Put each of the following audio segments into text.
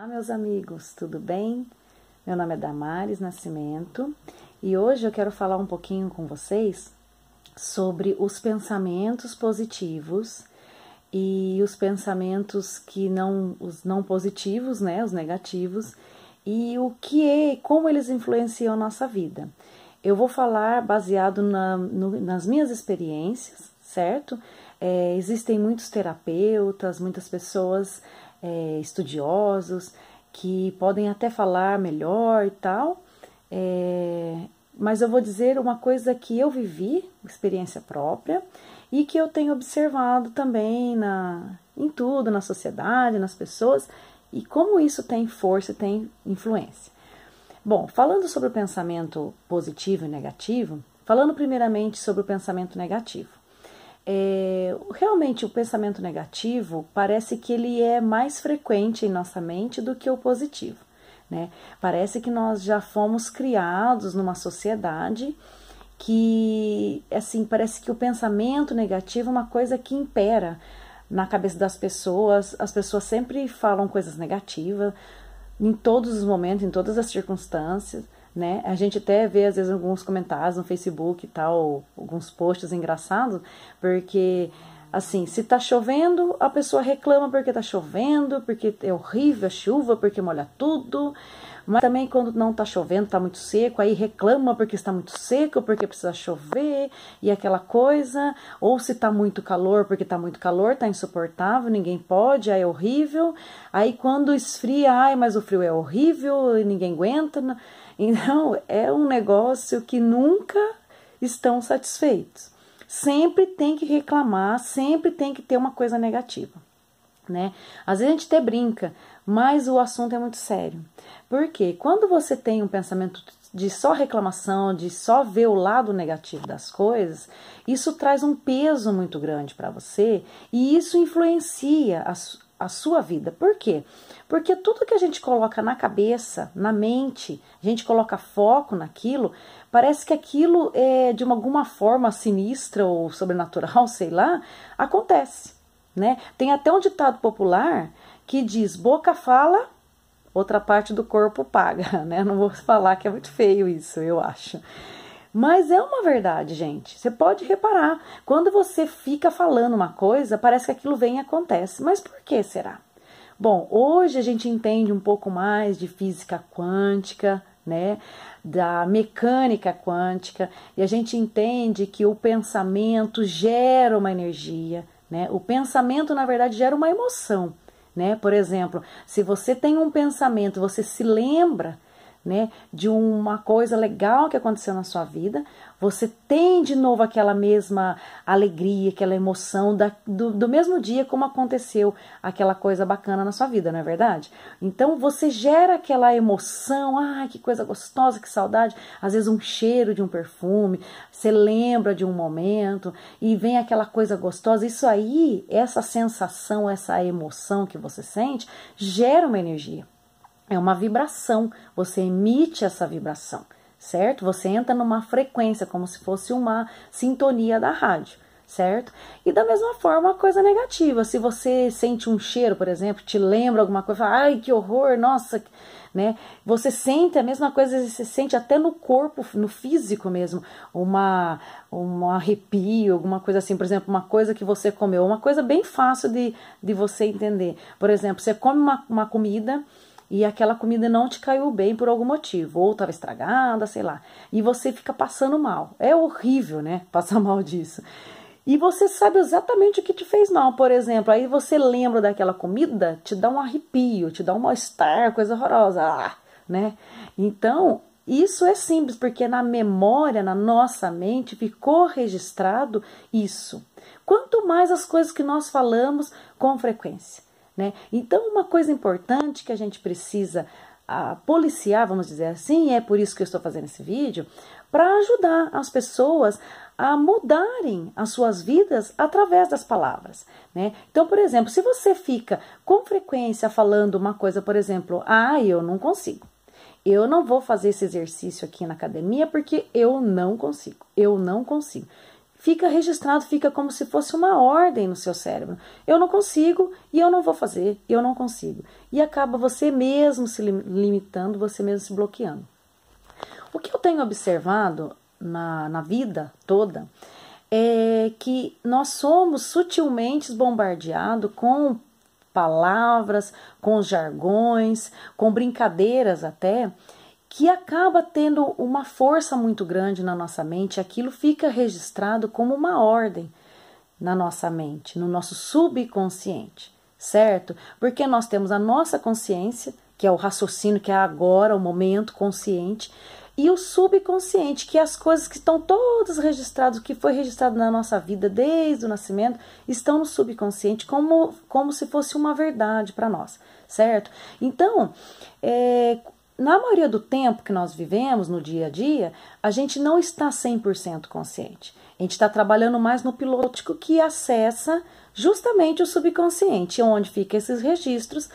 Olá, meus amigos, tudo bem? Meu nome é Damares Nascimento e hoje eu quero falar um pouquinho com vocês sobre os pensamentos positivos e os pensamentos os não positivos, né, os negativos, e como eles influenciam a nossa vida. Eu vou falar baseado nas minhas experiências, certo? Existem muitos terapeutas, muitas pessoas estudiosos que podem até falar melhor e tal, mas eu vou dizer uma coisa que eu vivi, experiência própria, e que eu tenho observado também em tudo, na sociedade, nas pessoas, e como isso tem força e tem influência. Bom, falando sobre o pensamento positivo e negativo, falando primeiramente sobre o pensamento negativo. Realmente o pensamento negativo parece que ele é mais frequente em nossa mente do que o positivo, né? Parece que nós já fomos criados numa sociedade que, assim, parece que o pensamento negativo é uma coisa que impera na cabeça das pessoas. As pessoas sempre falam coisas negativas em todos os momentos, em todas as circunstâncias, né? A gente até vê às vezes alguns comentários no Facebook e tal, alguns posts engraçados, porque assim, se tá chovendo, a pessoa reclama porque tá chovendo, porque é horrível a chuva, porque molha tudo. Mas também quando não tá chovendo, tá muito seco, aí reclama porque está muito seco, porque precisa chover, e aquela coisa. Ou se tá muito calor, porque tá muito calor, tá insuportável, ninguém pode, aí é horrível. Aí quando esfria, ai, mas o frio é horrível, e ninguém aguenta. Então, é um negócio que nunca estão satisfeitos. Sempre tem que reclamar, sempre tem que ter uma coisa negativa, né? Às vezes a gente até brinca, mas o assunto é muito sério. Porque quando você tem um pensamento de só reclamação, de só ver o lado negativo das coisas, isso traz um peso muito grande para você e isso influencia a sua vida. Por quê? Porque tudo que a gente coloca na cabeça, na mente, a gente coloca foco naquilo, parece que aquilo é de alguma forma sinistra ou sobrenatural, sei lá, acontece, né? Tem até um ditado popular que diz: boca fala, outra parte do corpo paga, né? Não vou falar que é muito feio isso, eu acho. Mas é uma verdade, gente. Você pode reparar, quando você fica falando uma coisa, parece que aquilo vem e acontece. Mas por que será? Bom, hoje a gente entende um pouco mais de física quântica, né? Da mecânica quântica, e a gente entende que o pensamento gera uma energia, né? O pensamento, na verdade, gera uma emoção, né? Por exemplo, se você tem um pensamento, você se lembra, né, de uma coisa legal que aconteceu na sua vida, você tem de novo aquela mesma alegria, aquela emoção do mesmo dia como aconteceu aquela coisa bacana na sua vida, não é verdade? Então você gera aquela emoção, ai, que coisa gostosa, que saudade, às vezes um cheiro de um perfume, você lembra de um momento e vem aquela coisa gostosa. Isso aí, essa sensação, essa emoção que você sente, gera uma energia. É uma vibração, você emite essa vibração, certo? Você entra numa frequência, como se fosse uma sintonia da rádio, certo? E da mesma forma, a coisa negativa, se você sente um cheiro, por exemplo, te lembra alguma coisa, fala, ai, que horror, nossa, né? Você sente a mesma coisa, você sente até no corpo, no físico mesmo, um arrepio, alguma coisa assim, por exemplo, uma coisa que você comeu, uma coisa bem fácil de você entender. Por exemplo, você come uma comida e aquela comida não te caiu bem por algum motivo, ou estava estragada, sei lá, e você fica passando mal. É horrível, né, passar mal disso. E você sabe exatamente o que te fez mal, por exemplo, aí você lembra daquela comida, te dá um arrepio, te dá um mal-estar, coisa horrorosa, né? Então, isso é simples, porque na memória, na nossa mente, ficou registrado isso. Quanto mais as coisas que nós falamos com frequência, né? Então, uma coisa importante que a gente precisa policiar, vamos dizer assim, é por isso que eu estou fazendo esse vídeo, para ajudar as pessoas a mudarem as suas vidas através das palavras, né? Então, por exemplo, se você fica com frequência falando uma coisa, por exemplo, eu não consigo, eu não vou fazer esse exercício aqui na academia porque eu não consigo, fica registrado, fica como se fosse uma ordem no seu cérebro. Eu não consigo e eu não vou fazer, eu não consigo. E acaba você mesmo se limitando, você mesmo se bloqueando. O que eu tenho observado na vida toda é que nós somos sutilmente bombardeados com palavras, com jargões, com brincadeiras até, que acaba tendo uma força muito grande na nossa mente. Aquilo fica registrado como uma ordem na nossa mente, no nosso subconsciente, certo? Porque nós temos a nossa consciência, que é o raciocínio, que é agora, o momento consciente, e o subconsciente, que é as coisas que estão todas registradas, o que foi registrado na nossa vida desde o nascimento, estão no subconsciente como se fosse uma verdade para nós, certo? Então, na maioria do tempo que nós vivemos no dia a dia, a gente não está 100% consciente. A gente está trabalhando mais no piloto que acessa justamente o subconsciente, onde ficam esses registros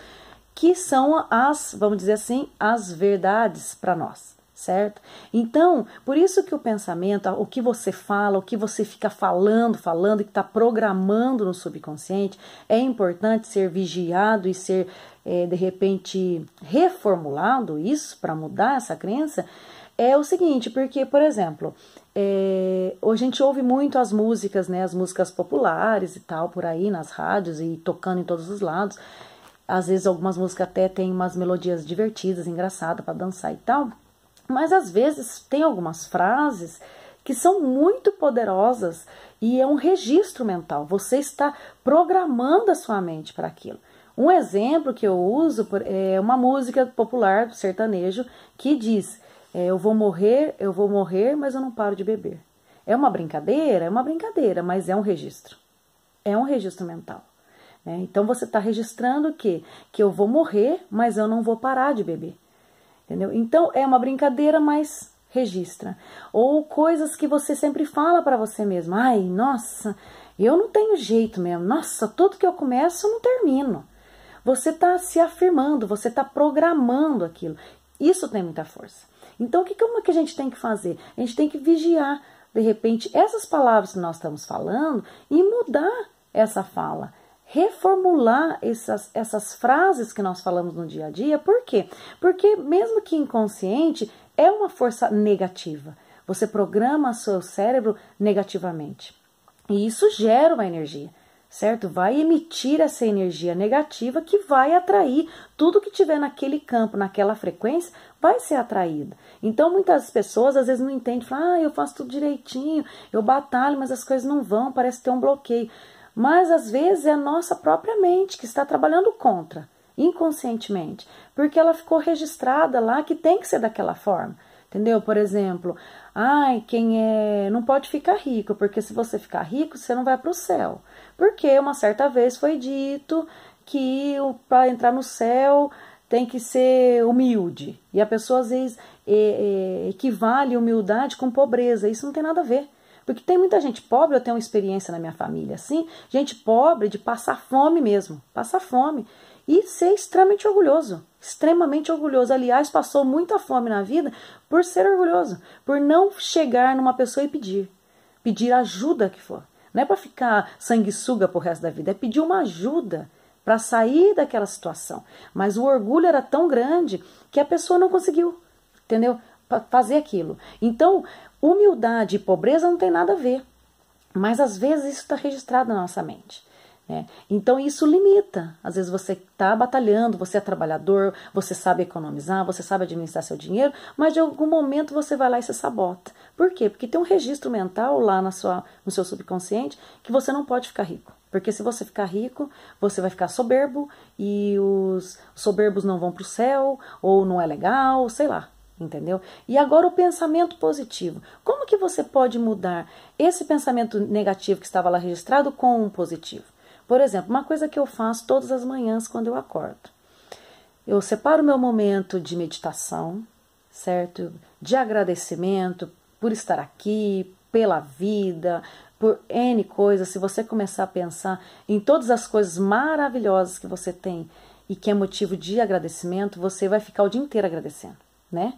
que são vamos dizer assim, as verdades para nós. Certo? Então, por isso que o pensamento, o que você fala, o que você fica falando e que está programando no subconsciente, é importante ser vigiado e ser, de repente, reformulado, isso, para mudar essa crença, é o seguinte, porque, por exemplo, hoje a gente ouve muito as músicas, né, as músicas populares e tal, por aí nas rádios e tocando em todos os lados. Às vezes algumas músicas até têm umas melodias divertidas, engraçadas para dançar e tal. Mas às vezes tem algumas frases que são muito poderosas e é um registro mental. Você está programando a sua mente para aquilo. Um exemplo que eu uso é uma música popular do sertanejo que diz: eu vou morrer, mas eu não paro de beber. É uma brincadeira, mas é um registro. É um registro mental. Então você está registrando que eu vou morrer, mas eu não vou parar de beber. Entendeu? Então é uma brincadeira, mas registra. Ou coisas que você sempre fala para você mesmo: ai, nossa, eu não tenho jeito mesmo, nossa, tudo que eu começo eu não termino. Você está se afirmando, você está programando aquilo. Isso tem muita força. Então como é que a gente tem que fazer? A gente tem que vigiar, de repente, essas palavras que nós estamos falando e mudar essa fala. Reformular essas frases que nós falamos no dia a dia. Por quê? Porque mesmo que inconsciente, é uma força negativa. Você programa o seu cérebro negativamente. E isso gera uma energia, certo? Vai emitir essa energia negativa que vai atrair tudo que tiver naquele campo, naquela frequência, vai ser atraído. Então muitas pessoas às vezes não entendem, falam: eu faço tudo direitinho, eu batalho, mas as coisas não vão, parece ter um bloqueio. Mas às vezes é a nossa própria mente que está trabalhando contra, inconscientemente, porque ela ficou registrada lá que tem que ser daquela forma, entendeu? Por exemplo, não pode ficar rico, porque se você ficar rico, você não vai para o céu. Porque uma certa vez foi dito que para entrar no céu tem que ser humilde. E a pessoa às vezes equivale humildade com pobreza. Isso não tem nada a ver. Porque tem muita gente pobre, eu tenho uma experiência na minha família assim, gente pobre de passar fome mesmo, passar fome. E ser extremamente orgulhoso. Aliás, passou muita fome na vida por ser orgulhoso, por não chegar numa pessoa e pedir ajuda que for. Não é para ficar sanguessuga pro resto da vida, é pedir uma ajuda para sair daquela situação. Mas o orgulho era tão grande que a pessoa não conseguiu, entendeu? Fazer aquilo. Então, humildade e pobreza não tem nada a ver, mas às vezes isso está registrado na nossa mente. Então isso limita. Às vezes você está batalhando, você é trabalhador, você sabe economizar, você sabe administrar seu dinheiro, mas de algum momento você vai lá e se sabota. Por quê? Porque tem um registro mental lá no seu subconsciente que você não pode ficar rico. Porque se você ficar rico, você vai ficar soberbo e os soberbos não vão para o céu, ou não é legal, sei lá. Entendeu? E agora o pensamento positivo. Como que você pode mudar esse pensamento negativo que estava lá registrado com um positivo? Por exemplo, uma coisa que eu faço todas as manhãs quando eu acordo. Eu separo meu momento de meditação, certo? De agradecimento por estar aqui, pela vida, por N coisas. Se você começar a pensar em todas as coisas maravilhosas que você tem e que é motivo de agradecimento, você vai ficar o dia inteiro agradecendo, né?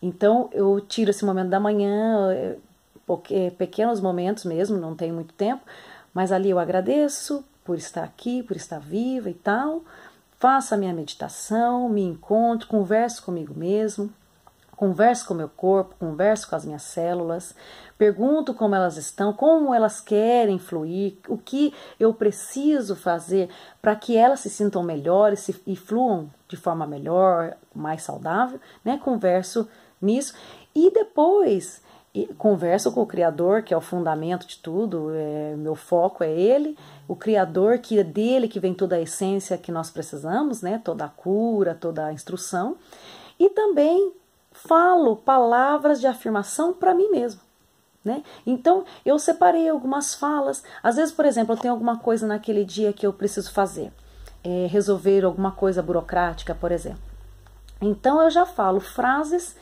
Então, eu tiro esse momento da manhã, pequenos momentos mesmo, não tem muito tempo, mas ali eu agradeço por estar aqui, por estar viva e tal, faço a minha meditação, me encontro, converso comigo mesmo, converso com o meu corpo, converso com as minhas células, pergunto como elas estão, como elas querem fluir, o que eu preciso fazer para que elas se sintam melhores e fluam de forma melhor, mais saudável, né? Converso nisso e depois converso com o Criador, que é o fundamento de tudo, meu foco é Ele, o Criador, que é dele que vem toda a essência que nós precisamos, né? Toda a cura, toda a instrução, e também falo palavras de afirmação para mim mesmo, né? Então, eu separei algumas falas. Às vezes, por exemplo, eu tenho alguma coisa naquele dia que eu preciso fazer, resolver alguma coisa burocrática, por exemplo. Então, eu já falo frases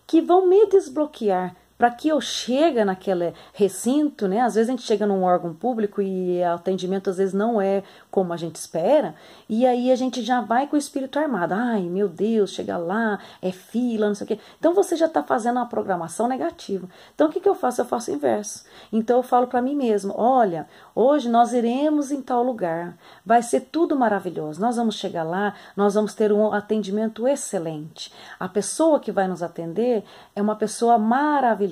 que vão me desbloquear para que eu chegue naquele recinto, né? Às vezes a gente chega num órgão público e o atendimento às vezes não é como a gente espera, e aí a gente já vai com o espírito armado. Ai, meu Deus, chega lá, é fila, não sei o quê. Então você já está fazendo uma programação negativa. Então o que eu faço? Eu faço o inverso. Então eu falo para mim mesmo, olha, hoje nós iremos em tal lugar, vai ser tudo maravilhoso, nós vamos chegar lá, nós vamos ter um atendimento excelente. A pessoa que vai nos atender é uma pessoa maravilhosa,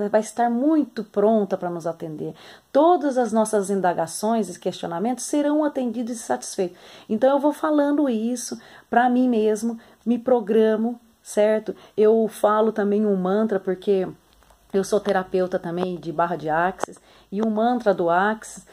vai estar muito pronta para nos atender. Todas as nossas indagações e questionamentos serão atendidos e satisfeitos. Então eu vou falando isso para mim mesmo, me programo, certo? Eu falo também um mantra, porque eu sou terapeuta também de barra de Axis, e o mantra do Axis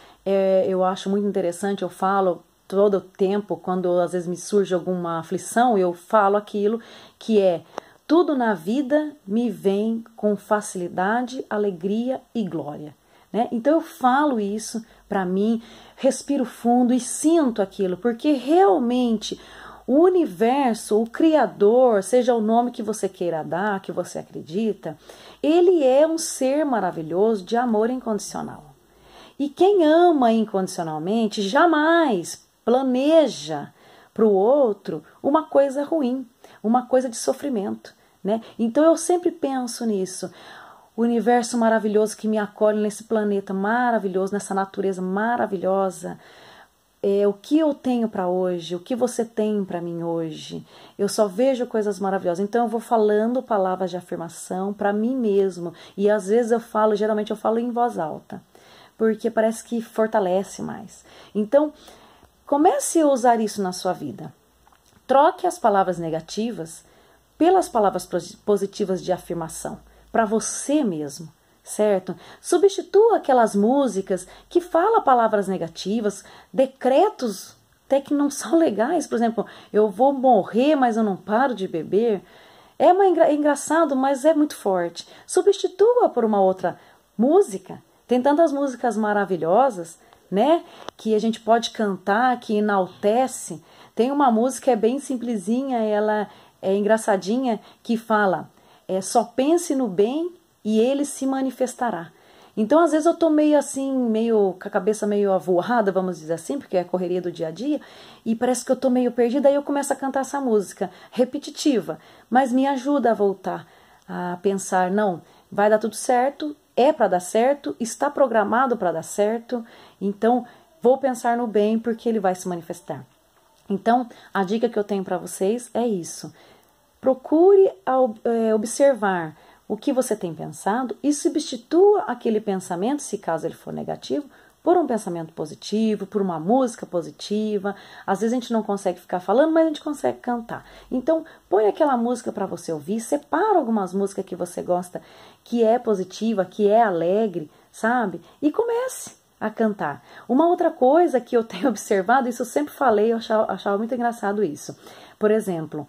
eu acho muito interessante, eu falo todo o tempo, quando às vezes me surge alguma aflição, eu falo aquilo que é: tudo na vida me vem com facilidade, alegria e glória. Né? Então eu falo isso para mim, respiro fundo e sinto aquilo, porque realmente o universo, o Criador, seja o nome que você queira dar, que você acredita, ele é um ser maravilhoso de amor incondicional. E quem ama incondicionalmente jamais planeja para o outro uma coisa ruim, uma coisa de sofrimento. Né? Então eu sempre penso nisso, o universo maravilhoso que me acolhe nesse planeta maravilhoso, nessa natureza maravilhosa, o que eu tenho para hoje, o que você tem para mim hoje, eu só vejo coisas maravilhosas. Então eu vou falando palavras de afirmação para mim mesmo, e às vezes geralmente eu falo em voz alta, porque parece que fortalece mais. Então comece a usar isso na sua vida, troque as palavras negativas pelas palavras positivas de afirmação, para você mesmo, certo? Substitua aquelas músicas que falam palavras negativas, decretos até que não são legais. Por exemplo, eu vou morrer, mas eu não paro de beber. É engraçado, mas é muito forte. Substitua por uma outra música. Tem tantas músicas maravilhosas, né? Que a gente pode cantar, que enaltece. Tem uma música que é bem simplesinha, ela é engraçadinha, que fala: só pense no bem e ele se manifestará. Então às vezes eu tô meio assim, meio com a cabeça meio avoada, vamos dizer assim, porque é a correria do dia a dia, e parece que eu tô meio perdida, aí eu começo a cantar essa música repetitiva, mas me ajuda a voltar a pensar: não, vai dar tudo certo, é para dar certo, está programado para dar certo, então vou pensar no bem porque ele vai se manifestar. Então, a dica que eu tenho para vocês é isso. Procure observar o que você tem pensado e substitua aquele pensamento, se caso ele for negativo, por um pensamento positivo, por uma música positiva. Às vezes a gente não consegue ficar falando, mas a gente consegue cantar. Então, põe aquela música para você ouvir, separa algumas músicas que você gosta, que é positiva, que é alegre, sabe? E comece a cantar. Uma outra coisa que eu tenho observado, isso eu sempre falei, eu achava muito engraçado isso. Por exemplo,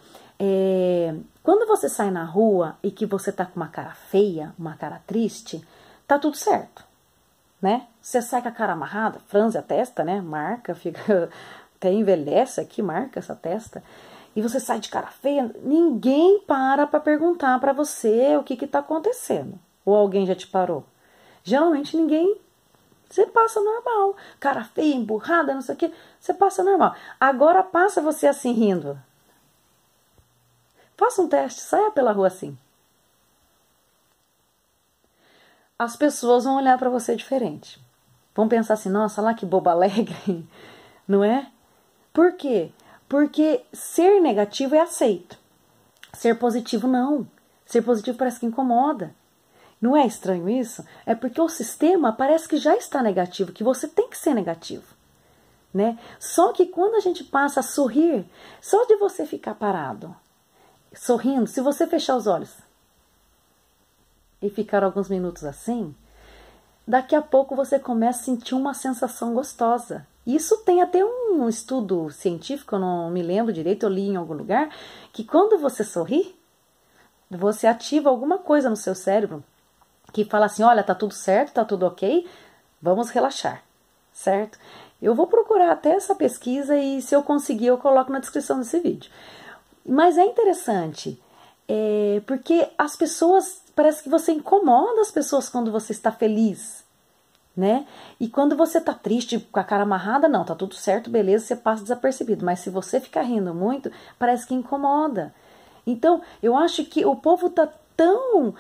quando você sai na rua e que você tá com uma cara feia, uma cara triste, tá tudo certo, né? Você sai com a cara amarrada, franze a testa, né? Marca, fica, até envelhece aqui, marca essa testa. E você sai de cara feia, ninguém para perguntar para você o que tá acontecendo. Ou alguém já te parou? Geralmente ninguém. Você passa normal, cara feia, emburrada, não sei o que, você passa normal. Agora passa você assim rindo. Faça um teste, saia pela rua assim. as pessoas vão olhar para você diferente. Vão pensar assim, nossa, lá que boba alegre, não é? Por quê? Porque ser negativo é aceito. Ser positivo não. Ser positivo parece que incomoda. Não é estranho isso? É porque o sistema parece que já está negativo, que você tem que ser negativo, né? Só que quando a gente passa a sorrir, só de você ficar parado, sorrindo, se você fechar os olhos e ficar alguns minutos assim, daqui a pouco você começa a sentir uma sensação gostosa. Isso tem até um estudo científico, eu não me lembro direito, eu li em algum lugar, que quando você sorri, você ativa alguma coisa no seu cérebro que fala assim, olha, tá tudo certo, tá tudo ok, vamos relaxar, certo? Eu vou procurar até essa pesquisa e se eu conseguir eu coloco na descrição desse vídeo. Mas é interessante, porque as pessoas, parece que você incomoda as pessoas quando você está feliz, né? E quando você tá triste, com a cara amarrada, não, tá tudo certo, beleza, você passa desapercebido. Mas se você ficar rindo muito, parece que incomoda. Então, eu acho que o povo tá tão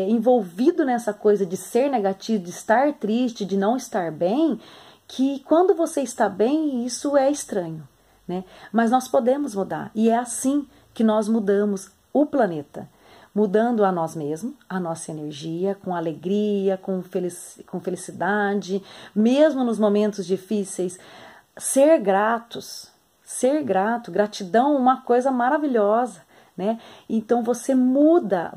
envolvido nessa coisa de ser negativo, de estar triste, de não estar bem, que quando você está bem, isso é estranho, né? Mas nós podemos mudar, e é assim que nós mudamos o planeta. Mudando a nós mesmos, a nossa energia, com alegria, com felicidade, mesmo nos momentos difíceis, ser gratos, ser grato, gratidão é uma coisa maravilhosa, né? Então você muda,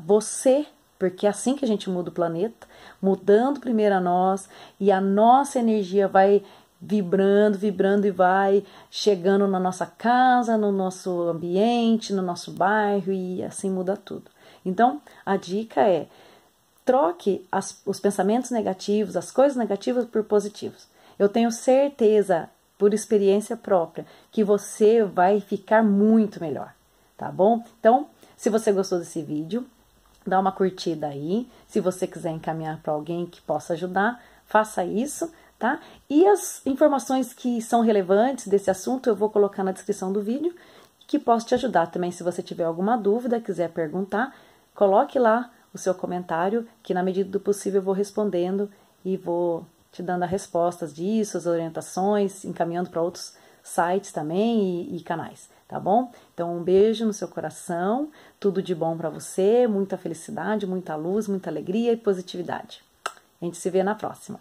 porque é assim que a gente muda o planeta, mudando primeiro a nós, e a nossa energia vai vibrando, vibrando e vai chegando na nossa casa, no nosso ambiente, no nosso bairro, e assim muda tudo. Então, a dica é, troque os pensamentos negativos, as coisas negativas por positivos. Eu tenho certeza, por experiência própria, que você vai ficar muito melhor, tá bom? Então, se você gostou desse vídeo, dá uma curtida aí. Se você quiser encaminhar para alguém que possa ajudar, faça isso, tá? E as informações que são relevantes desse assunto eu vou colocar na descrição do vídeo, que posso te ajudar também. Se você tiver alguma dúvida, quiser perguntar, coloque lá o seu comentário, que na medida do possível eu vou respondendo e vou te dando as respostas disso, as orientações, encaminhando para outros sites também e canais, tá bom? Então um beijo no seu coração, tudo de bom para você, muita felicidade, muita luz, muita alegria e positividade. A gente se vê na próxima.